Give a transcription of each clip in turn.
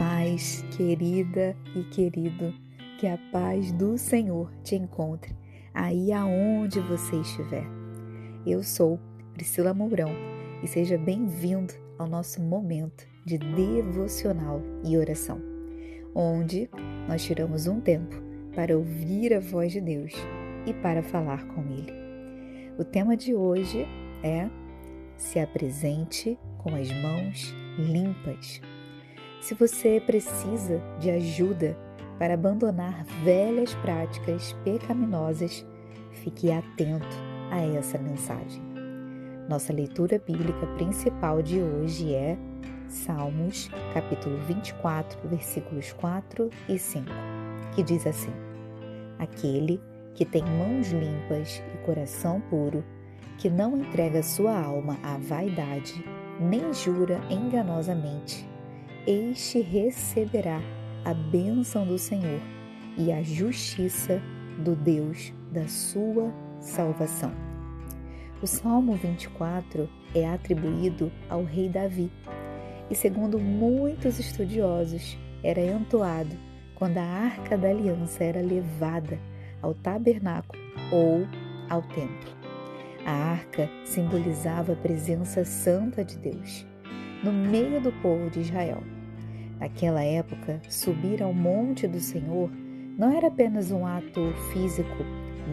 paz, querida e querido, que a paz do Senhor te encontre aí aonde você estiver. Eu sou Priscila Mourão e seja bem-vindo ao nosso momento de devocional e oração, onde nós tiramos um tempo para ouvir a voz de Deus e para falar com Ele. O tema de hoje é: se apresente com as mãos limpas. Se você precisa de ajuda para abandonar velhas práticas pecaminosas, fique atento a essa mensagem. Nossa leitura bíblica principal de hoje é Salmos, capítulo 24, versículos 4 e 5, que diz assim: Aquele que tem mãos limpas e coração puro, que não entrega sua alma à vaidade, nem jura enganosamente, este receberá a bênção do Senhor e a justiça do Deus da sua salvação. O Salmo 24 é atribuído ao rei Davi e, segundo muitos estudiosos, era entoado quando a Arca da Aliança era levada ao tabernáculo ou ao templo. A arca simbolizava a presença santa de Deus no meio do povo de Israel. Naquela época, subir ao monte do Senhor não era apenas um ato físico,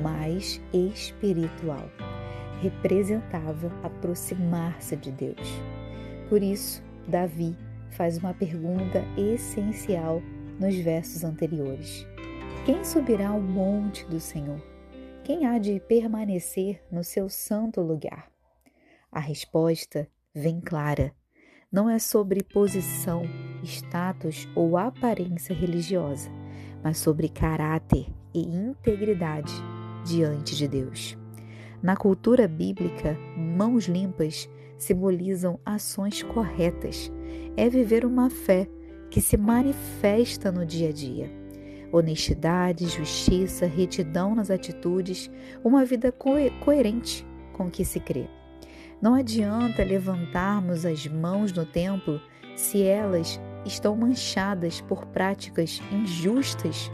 mas espiritual. Representava aproximar-se de Deus. Por isso, Davi faz uma pergunta essencial nos versos anteriores: quem subirá ao monte do Senhor? Quem há de permanecer no seu santo lugar? A resposta vem clara. Não é sobre posição, status ou aparência religiosa, mas sobre caráter e integridade diante de Deus. Na cultura bíblica, mãos limpas simbolizam ações corretas. É viver uma fé que se manifesta no dia a dia. Honestidade, justiça, retidão nas atitudes, uma vida coerente com o que se crê. Não adianta levantarmos as mãos no templo se elas estão manchadas por práticas injustas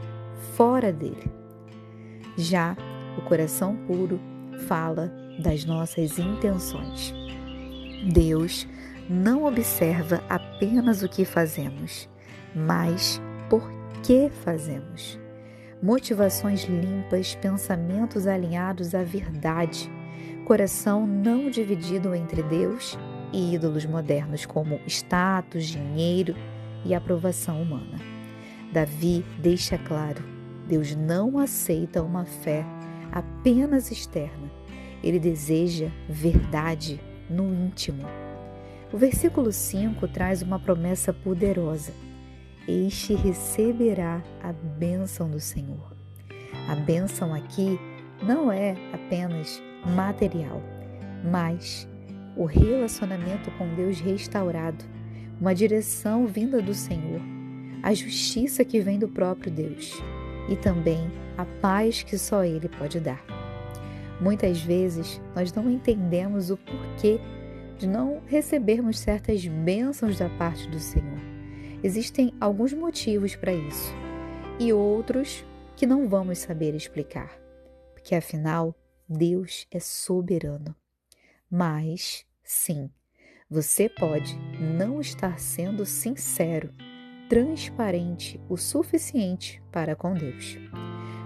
fora dele. Já o coração puro fala das nossas intenções. Deus não observa apenas o que fazemos, mas por que fazemos. Motivações limpas, pensamentos alinhados à verdade, coração não dividido entre Deus e ídolos modernos como status, dinheiro e aprovação humana. Davi deixa claro: Deus não aceita uma fé apenas externa. Ele deseja verdade no íntimo. O versículo 5 traz uma promessa poderosa: este receberá a bênção do Senhor. A bênção aqui não é apenas material, mas o relacionamento com Deus restaurado, uma direção vinda do Senhor, a justiça que vem do próprio Deus e também a paz que só Ele pode dar. Muitas vezes nós não entendemos o porquê de não recebermos certas bênçãos da parte do Senhor. Existem alguns motivos para isso e outros que não vamos saber explicar, porque afinal Deus é soberano. Mas, sim, você pode não estar sendo sincero, transparente o suficiente para com Deus.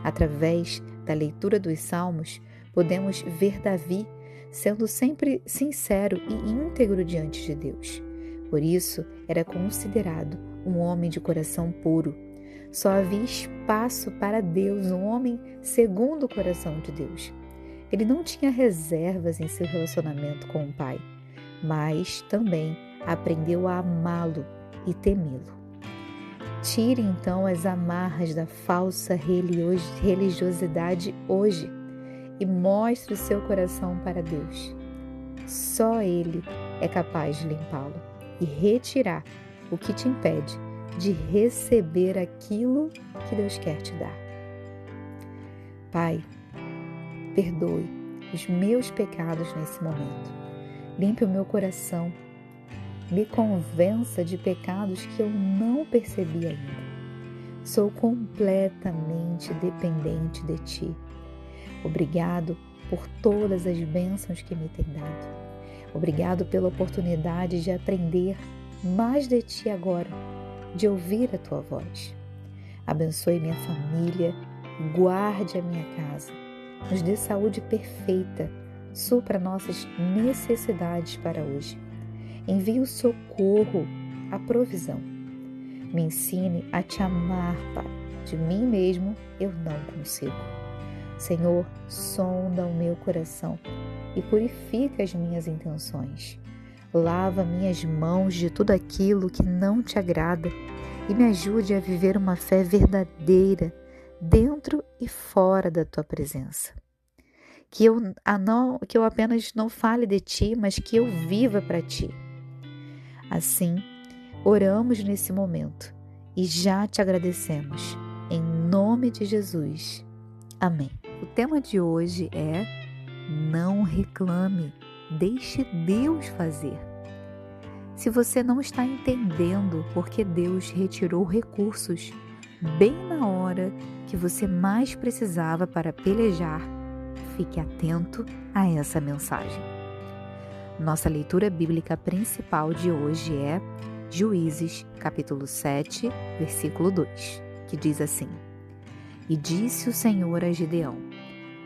Através da leitura dos Salmos, podemos ver Davi sendo sempre sincero e íntegro diante de Deus. Por isso, era considerado um homem de coração puro. Só havia espaço para Deus, um homem segundo o coração de Deus. Ele não tinha reservas em seu relacionamento com o Pai, mas também aprendeu a amá-lo e temê-lo. Tire então as amarras da falsa religiosidade hoje e mostre o seu coração para Deus. Só Ele é capaz de limpá-lo e retirar o que te impede de receber aquilo que Deus quer te dar. Pai, perdoe os meus pecados nesse momento. Limpe o meu coração Me convença de pecados que eu não percebi ainda. Sou completamente dependente de Ti. Obrigado por todas as bênçãos que me tem dado. Obrigado pela oportunidade de aprender mais de Ti agora, de ouvir a Tua voz. Abençoe minha família, guarde a minha casa, nos dê saúde perfeita, supra nossas necessidades para hoje. Envie o socorro, a provisão. Me ensine a Te amar, Pai. De mim mesmo eu não consigo. Senhor, sonda o meu coração e purifica as minhas intenções. Lava minhas mãos de tudo aquilo que não Te agrada e me ajude a viver uma fé verdadeira dentro e fora da Tua presença. Que eu apenas não fale de Ti, mas que eu viva para Ti. Assim, oramos nesse momento e já Te agradecemos. Em nome de Jesus. Amém. O tema de hoje é: não reclame, deixe Deus fazer. Se você não está entendendo porque Deus retirou recursos bem na hora que você mais precisava para pelejar, fique atento a essa mensagem. Nossa leitura bíblica principal de hoje é Juízes, capítulo 7, versículo 2, que diz assim: E disse o Senhor a Gideão: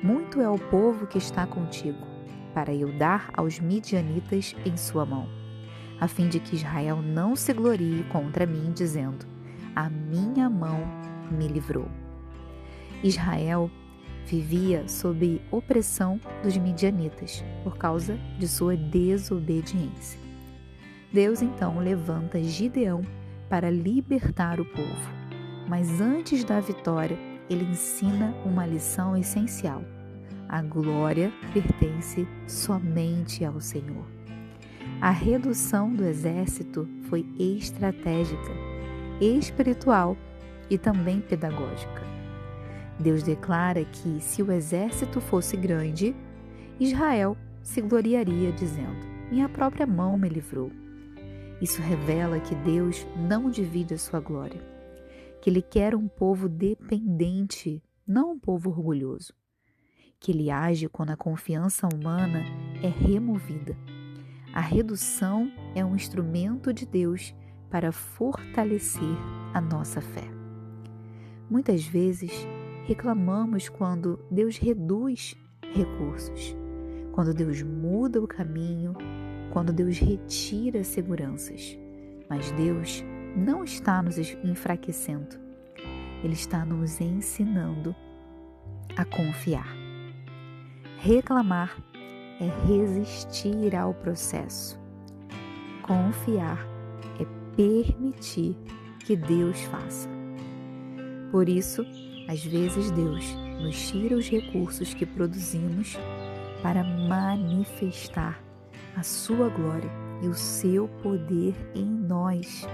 Muito é o povo que está contigo, para eu dar aos midianitas em sua mão, a fim de que Israel não se glorie contra mim, dizendo: A minha mão me livrou. Israel vivia sob opressão dos midianitas por causa de sua desobediência. Deus então levanta Gideão para libertar o povo, mas antes da vitória, ele ensina uma lição essencial: a glória pertence somente ao Senhor. A redução do exército foi estratégica, espiritual e também pedagógica. Deus declara que, se o exército fosse grande, Israel se gloriaria, dizendo: Minha própria mão me livrou. Isso revela que Deus não divide a sua glória, que Ele quer um povo dependente, não um povo orgulhoso, que Ele age quando a confiança humana é removida. A redução é um instrumento de Deus para fortalecer a nossa fé. Muitas vezes, reclamamos quando Deus reduz recursos, quando Deus muda o caminho, quando Deus retira seguranças. Mas Deus não está nos enfraquecendo, Ele está nos ensinando a confiar. Reclamar é resistir ao processo. Confiar é permitir que Deus faça. Por isso, às vezes Deus nos tira os recursos que produzimos para manifestar a sua glória e o seu poder em nós,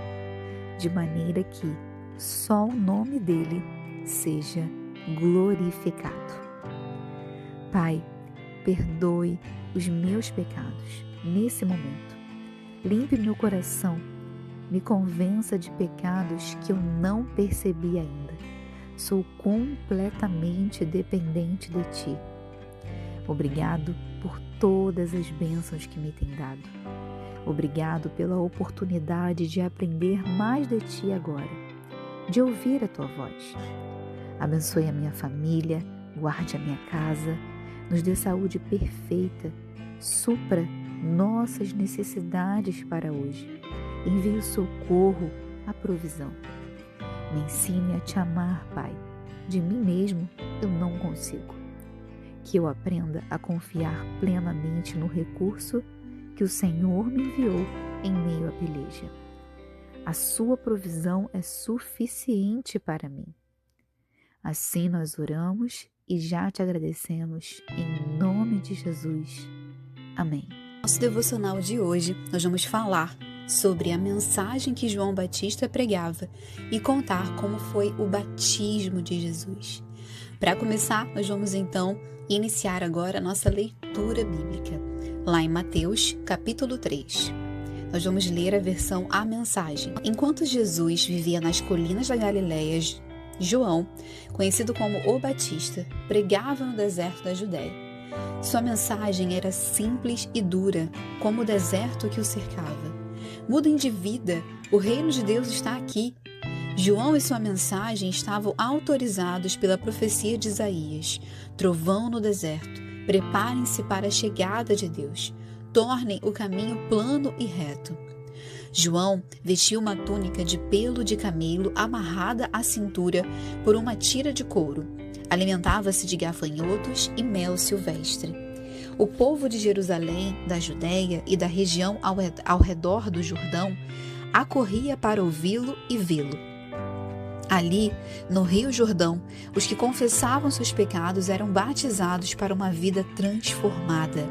de maneira que só o nome dele seja glorificado. Pai, perdoe os meus pecados nesse momento. Limpe meu coração, me convença de pecados que eu não percebi ainda. Sou completamente dependente de Ti. Obrigado por todas as bênçãos que me tem dado. Obrigado pela oportunidade de aprender mais de Ti agora, de ouvir a Tua voz. Abençoe a minha família, guarde a minha casa, nos dê saúde perfeita, supra nossas necessidades para hoje. Envie o socorro, a provisão. Me ensine a Te amar, Pai. De mim mesmo eu não consigo. Que eu aprenda a confiar plenamente no recurso que o Senhor me enviou em meio à peleja. A sua provisão é suficiente para mim. Assim nós oramos e já Te agradecemos em nome de Jesus. Amém. Nosso devocional de hoje, nós vamos falar sobre a mensagem que João Batista pregava e contar como foi o batismo de Jesus. Para começar, nós vamos então iniciar agora a nossa leitura bíblica, lá em Mateus, capítulo 3. nós vamos ler a versão A Mensagem. Enquanto Jesus vivia nas colinas da Galileia, João, conhecido como o Batista, pregava no deserto da Judéia. Sua mensagem era simples e dura, como o deserto que o cercava. Mudem de vida, o reino de Deus está aqui. João e sua mensagem estavam autorizados pela profecia de Isaías. Trovão no deserto, preparem-se para a chegada de Deus. Tornem o caminho plano e reto. João vestia uma túnica de pelo de camelo amarrada à cintura por uma tira de couro. Alimentava-se de gafanhotos e mel silvestre. O povo de Jerusalém, da Judéia e da região ao redor do Jordão acorria para ouvi-lo e vê-lo. Ali, no Rio Jordão, os que confessavam seus pecados eram batizados para uma vida transformada.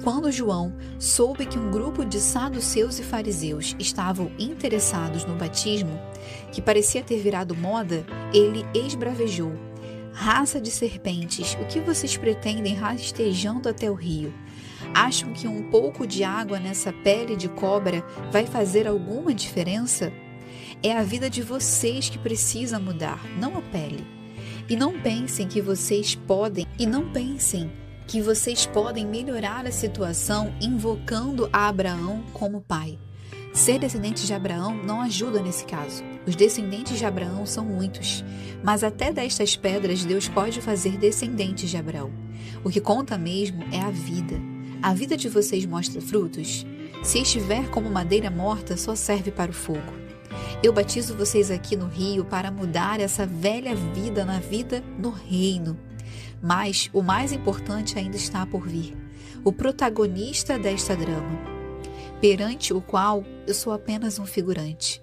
Quando João soube que um grupo de saduceus e fariseus estavam interessados no batismo, que parecia ter virado moda, ele esbravejou: "Raça de serpentes, o que vocês pretendem rastejando até o rio? Acham que um pouco de água nessa pele de cobra vai fazer alguma diferença? É a vida de vocês que precisa mudar, não a pele. E não pensem que vocês podem melhorar a situação invocando a Abraão como pai. Ser descendente de Abraão não ajuda nesse caso. Os descendentes de Abraão são muitos, mas até destas pedras Deus pode fazer descendentes de Abraão. O que conta mesmo é a vida. A vida de vocês mostra frutos? Se estiver como madeira morta, só serve para o fogo. Eu batizo vocês aqui no rio para mudar essa velha vida na vida no reino. Mas o mais importante ainda está por vir. O protagonista desta drama, perante o qual eu sou apenas um figurante.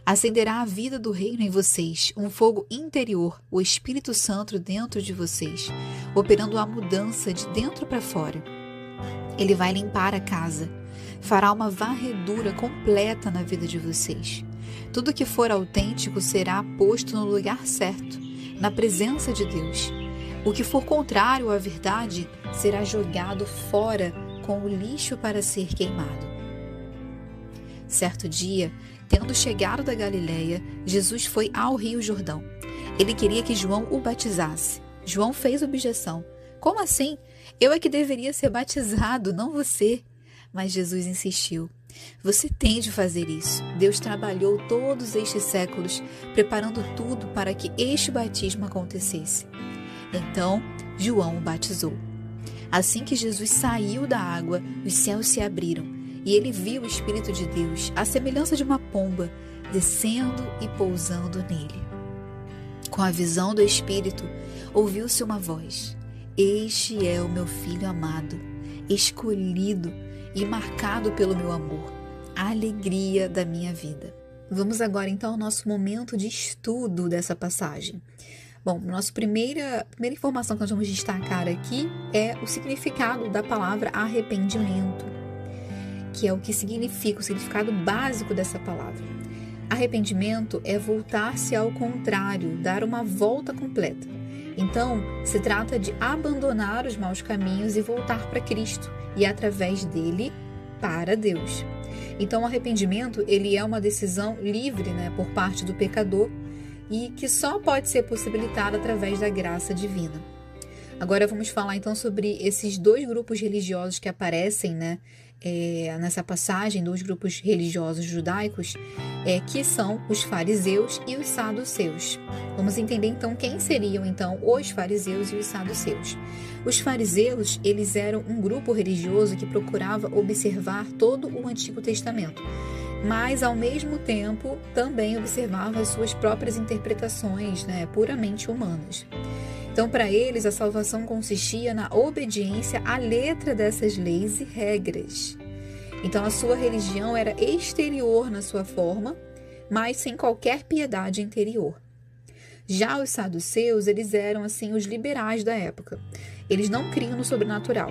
Acenderá a vida do reino em vocês, um fogo interior, o Espírito Santo dentro de vocês, operando a mudança de dentro para fora. Ele vai limpar a casa, fará uma varredura completa na vida de vocês. Tudo que for autêntico será posto no lugar certo, na presença de Deus. O que for contrário à verdade será jogado fora com o lixo para ser queimado. Certo dia, tendo chegado da Galileia, Jesus foi ao Rio Jordão. Ele queria que João o batizasse. João fez objeção. Como assim? Eu é que deveria ser batizado, não você. Mas Jesus insistiu. Você tem de fazer isso. Deus trabalhou todos estes séculos, preparando tudo para que este batismo acontecesse. Então, João o batizou. Assim que Jesus saiu da água, os céus se abriram, e ele viu o Espírito de Deus, à semelhança de uma pomba, descendo e pousando nele. Com a visão do Espírito, ouviu-se uma voz: "Este é o meu Filho amado, escolhido e marcado pelo meu amor, a alegria da minha vida." Vamos agora então ao nosso momento de estudo dessa passagem. Bom, nossa primeira informação que nós vamos destacar aqui é o significado da palavra arrependimento, que é o que significa, o significado básico dessa palavra. Arrependimento é voltar-se ao contrário, dar uma volta completa. Então, se trata de abandonar os maus caminhos e voltar para Cristo, e através dele, para Deus. Então, o arrependimento, ele é uma decisão livre, por parte do pecador, e que só pode ser possibilitada através da graça divina. Agora vamos falar então sobre esses dois grupos religiosos que aparecem, nessa passagem, dois grupos religiosos judaicos, que são os fariseus e os saduceus. Vamos entender então quem seriam então os fariseus e os saduceus. Os fariseus, eles eram um grupo religioso que procurava observar todo o Antigo Testamento, mas ao mesmo tempo também observava as suas próprias interpretações, puramente humanas. Então, para eles, a salvação consistia na obediência à letra dessas leis e regras. Então, a sua religião era exterior na sua forma, mas sem qualquer piedade interior. Já os saduceus, eles eram assim os liberais da época. Eles não criam no sobrenatural.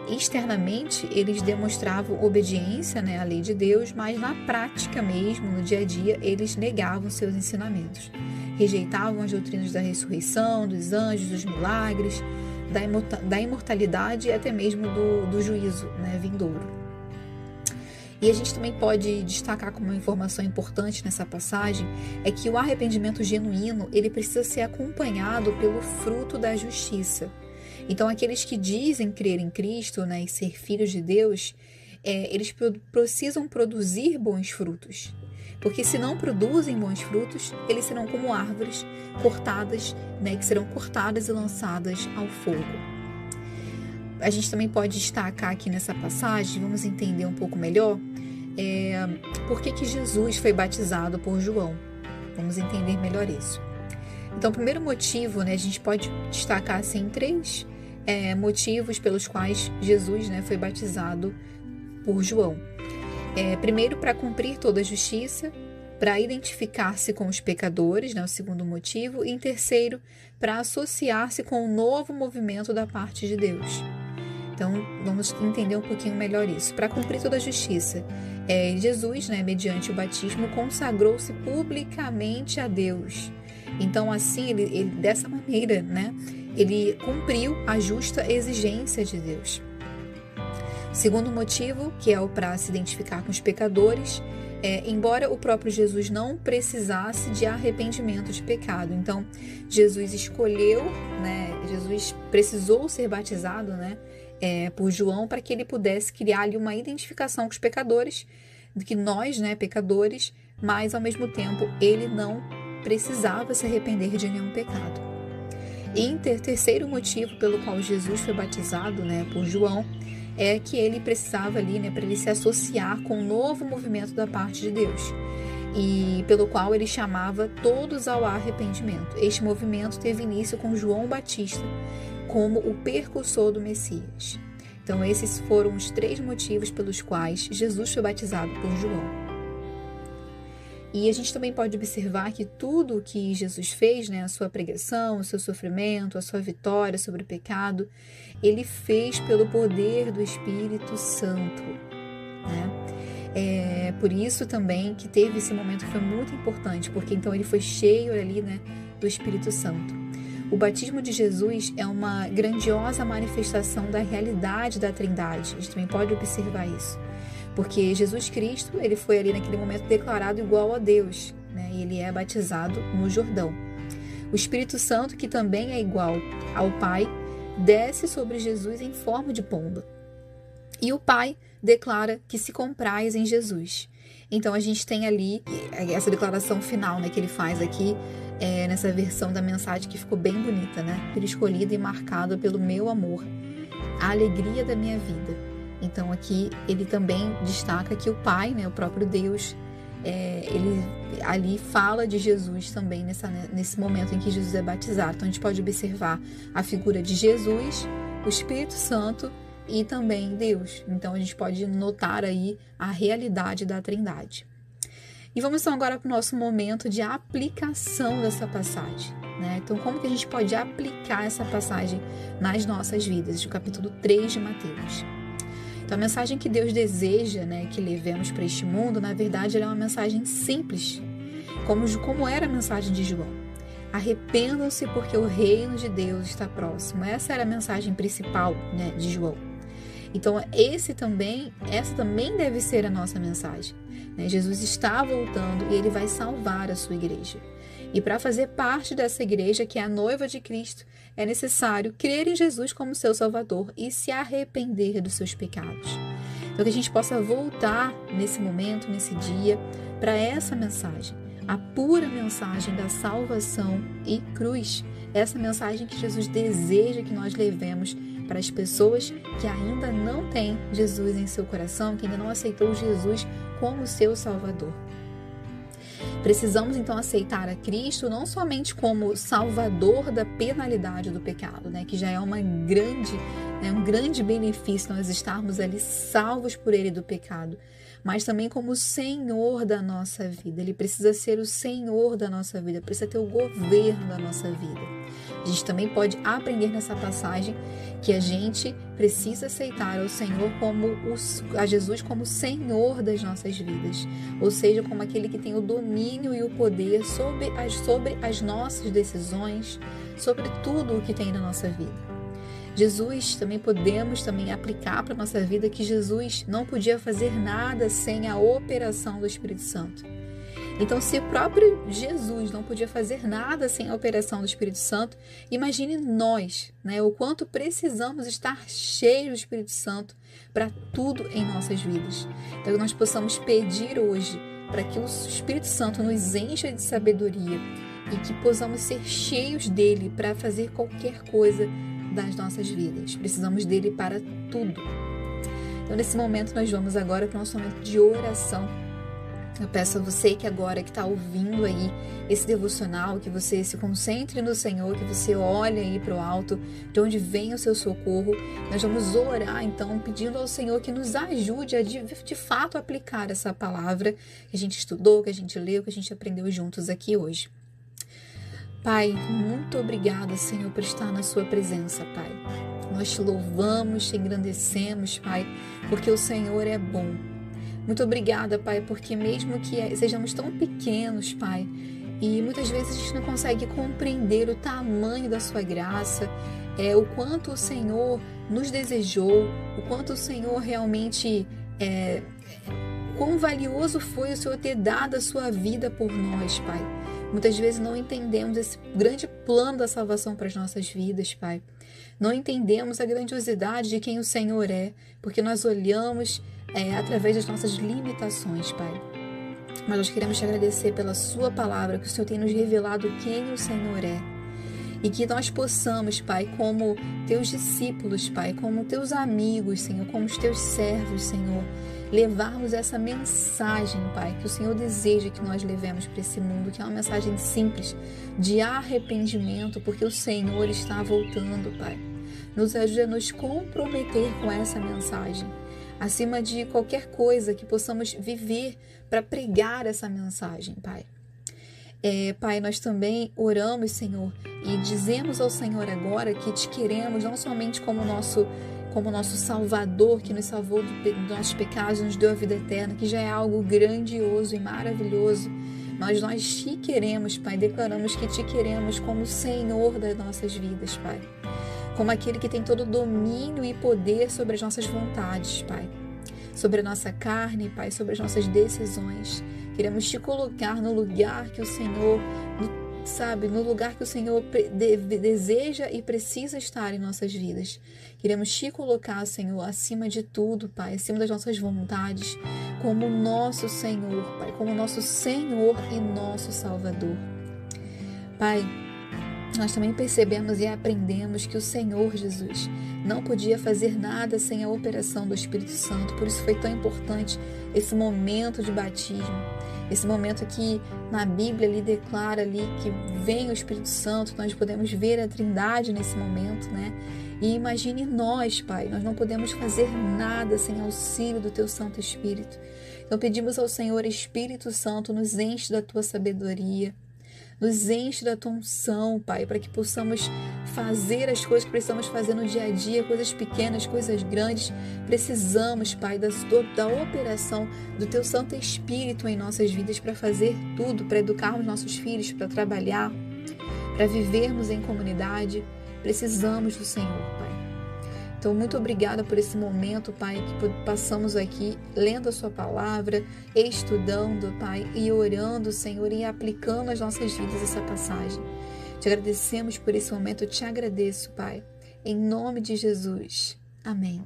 Externamente, eles demonstravam obediência à lei de Deus, mas na prática mesmo, no dia a dia, eles negavam seus ensinamentos. Rejeitavam as doutrinas da ressurreição, dos anjos, dos milagres, da imortalidade e até mesmo do juízo vindouro. E a gente também pode destacar como uma informação importante nessa passagem é que o arrependimento genuíno, ele precisa ser acompanhado pelo fruto da justiça. Então, aqueles que dizem crer em Cristo, né, e ser filhos de Deus, eles precisam produzir bons frutos. Porque se não produzem bons frutos, eles serão como árvores cortadas, né, que serão cortadas e lançadas ao fogo. A gente também pode destacar aqui nessa passagem, vamos entender um pouco melhor, por que Jesus foi batizado por João. Vamos entender melhor isso. Então, o primeiro motivo, né, a gente pode destacar assim, 3 motivos pelos quais Jesus, né, foi batizado por João. Primeiro, para cumprir toda a justiça, para identificar-se com os pecadores, né, o segundo motivo, e em terceiro, para associar-se com o novo movimento da parte de Deus. Então, vamos entender um pouquinho melhor isso. Para cumprir toda a justiça, Jesus, né, mediante o batismo, consagrou-se publicamente a Deus. Então, assim, ele dessa maneira, né, ele cumpriu a justa exigência de Deus. Segundo motivo, que é o para se identificar com os pecadores, embora o próprio Jesus não precisasse de arrependimento de pecado. Então, Jesus escolheu, né, Jesus precisou ser batizado, né, por João, para que ele pudesse criar ali uma identificação com os pecadores, que nós, né, pecadores, mas ao mesmo tempo ele não precisava se arrepender de nenhum pecado. E terceiro motivo pelo qual Jesus foi batizado, né, por João, é que ele precisava ali, né, para ele se associar com o novo movimento da parte de Deus, e pelo qual ele chamava todos ao arrependimento. Este movimento teve início com João Batista, como o precursor do Messias. Então, esses foram os 3 motivos pelos quais Jesus foi batizado por João. E a gente também pode observar que tudo o que Jesus fez, né, a sua pregação, o seu sofrimento, a sua vitória sobre o pecado, ele fez pelo poder do Espírito Santo, né? Por isso também que teve esse momento que foi muito importante, porque então ele foi cheio ali, né, do Espírito Santo. O batismo de Jesus é uma grandiosa manifestação da realidade da Trindade. A gente também pode observar isso. Porque Jesus Cristo, ele foi ali naquele momento declarado igual a Deus, né? E ele é batizado no Jordão. O Espírito Santo, que também é igual ao Pai, desce sobre Jesus em forma de pomba. E o Pai declara que se compraz em Jesus. Então a gente tem ali essa declaração final, né, que ele faz aqui, nessa versão da mensagem que ficou bem bonita, né? Escolhido e marcado pelo meu amor, a alegria da minha vida. Então aqui ele também destaca que o Pai, né, o próprio Deus, ele ali fala de Jesus também nesse momento em que Jesus é batizado. Então a gente pode observar a figura de Jesus, o Espírito Santo e também Deus. Então a gente pode notar aí a realidade da Trindade. E vamos então agora para o nosso momento de aplicação dessa passagem, né? Então como que a gente pode aplicar essa passagem nas nossas vidas? O capítulo 3 de Mateus. Então, a mensagem que Deus deseja, né, que levemos para este mundo, na verdade, ela é uma mensagem simples, como era a mensagem de João. Arrependam-se porque o reino de Deus está próximo. Essa era a mensagem principal, né, de João. Então, essa também deve ser a nossa mensagem, né? Jesus está voltando e ele vai salvar a sua igreja. E para fazer parte dessa igreja, que é a noiva de Cristo, é necessário crer em Jesus como seu Salvador e se arrepender dos seus pecados. Então, que a gente possa voltar nesse momento, nesse dia, para essa mensagem, a pura mensagem da salvação e cruz. Essa mensagem que Jesus deseja que nós levemos para as pessoas que ainda não têm Jesus em seu coração, que ainda não aceitou Jesus como seu Salvador. Precisamos então aceitar a Cristo não somente como salvador da penalidade do pecado, né, que já é um grande benefício nós estarmos ali salvos por Ele do pecado, mas também como Senhor da nossa vida. Ele precisa ser o Senhor da nossa vida, precisa ter o governo da nossa vida. A gente também pode aprender nessa passagem que a gente precisa aceitar ao Senhor a Jesus como Senhor das nossas vidas, ou seja, como aquele que tem o domínio e o poder sobre as nossas decisões, sobre tudo o que tem na nossa vida. Jesus, também podemos também aplicar para a nossa vida que Jesus não podia fazer nada sem a operação do Espírito Santo. Então, se o próprio Jesus não podia fazer nada sem a operação do Espírito Santo, imagine nós, né, o quanto precisamos estar cheios do Espírito Santo para tudo em nossas vidas. Então, que nós possamos pedir hoje para que o Espírito Santo nos encha de sabedoria e que possamos ser cheios dele para fazer qualquer coisa das nossas vidas. Precisamos dele para tudo. Então, nesse momento, nós vamos agora para o nosso momento de oração. Eu peço a você que agora que está ouvindo aí esse devocional, que você se concentre no Senhor, que você olhe aí para o alto, de onde vem o seu socorro. Nós vamos orar então, pedindo ao Senhor que nos ajude a de fato aplicar essa palavra que a gente estudou, que a gente leu, que a gente aprendeu juntos aqui hoje. Pai, muito obrigada, Senhor, por estar na sua presença, Pai. Nós te louvamos, te engrandecemos, Pai, porque o Senhor é bom. Muito obrigada, Pai, porque mesmo que sejamos tão pequenos, Pai, e muitas vezes a gente não consegue compreender o tamanho da sua graça, o quanto o Senhor nos desejou, o quanto o Senhor realmente, quão valioso foi o Senhor ter dado a sua vida por nós, Pai. Muitas vezes não entendemos esse grande plano da salvação para as nossas vidas, Pai. Não entendemos a grandiosidade de quem o Senhor é, porque nós olhamos através das nossas limitações, Pai. Mas nós queremos te agradecer pela sua palavra, que o Senhor tem nos revelado quem o Senhor é. E que nós possamos, Pai, como teus discípulos, Pai, como teus amigos, Senhor, como os teus servos, Senhor, levarmos essa mensagem, Pai, que o Senhor deseja que nós levemos para esse mundo, que é uma mensagem simples, de arrependimento, porque o Senhor está voltando, Pai. Nos ajude a nos comprometer com essa mensagem. Acima de qualquer coisa, que possamos viver para pregar essa mensagem, Pai. Pai, nós também oramos, Senhor, e dizemos ao Senhor agora que te queremos não somente como nosso Salvador, que nos salvou dos nossos pecados, nos deu a vida eterna, que já é algo grandioso e maravilhoso, mas nós te queremos, Pai, declaramos que te queremos como Senhor das nossas vidas, Pai. Como aquele que tem todo o domínio e poder sobre as nossas vontades, Pai. Sobre a nossa carne, Pai, sobre as nossas decisões. Queremos te colocar no lugar que o Senhor, no lugar que o Senhor deseja e precisa estar em nossas vidas. Queremos te colocar, Senhor, acima de tudo, Pai, acima das nossas vontades, como nosso Senhor, Pai, como nosso Senhor e nosso Salvador. Pai, nós também percebemos e aprendemos que o Senhor Jesus não podia fazer nada sem a operação do Espírito Santo. Por isso foi tão importante esse momento de batismo, esse momento que na Bíblia ali declara ali que vem o Espírito Santo, nós podemos ver a Trindade nesse momento, né? E imagine nós, Pai, nós não podemos fazer nada sem auxílio do Teu Santo Espírito. Então pedimos ao Senhor, Espírito Santo, nos enche da Tua sabedoria, nos enche da tua unção, Pai, para que possamos fazer as coisas que precisamos fazer no dia a dia, coisas pequenas, coisas grandes. Precisamos, Pai, da operação do teu Santo Espírito em nossas vidas para fazer tudo, para educarmos nossos filhos, para trabalhar, para vivermos em comunidade. Precisamos do Senhor, Pai. Então, muito obrigada por esse momento, Pai, que passamos aqui lendo a sua palavra, estudando, Pai, e orando, Senhor, e aplicando às nossas vidas essa passagem. Te agradecemos por esse momento, eu te agradeço, Pai, em nome de Jesus. Amém.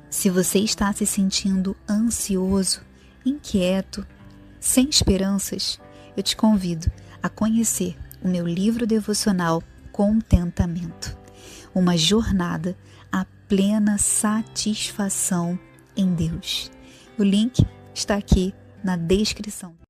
Se você está se sentindo ansioso, inquieto, sem esperanças, eu te convido a conhecer o meu livro devocional Contentamento, uma jornada à plena satisfação em Deus. O link está aqui na descrição.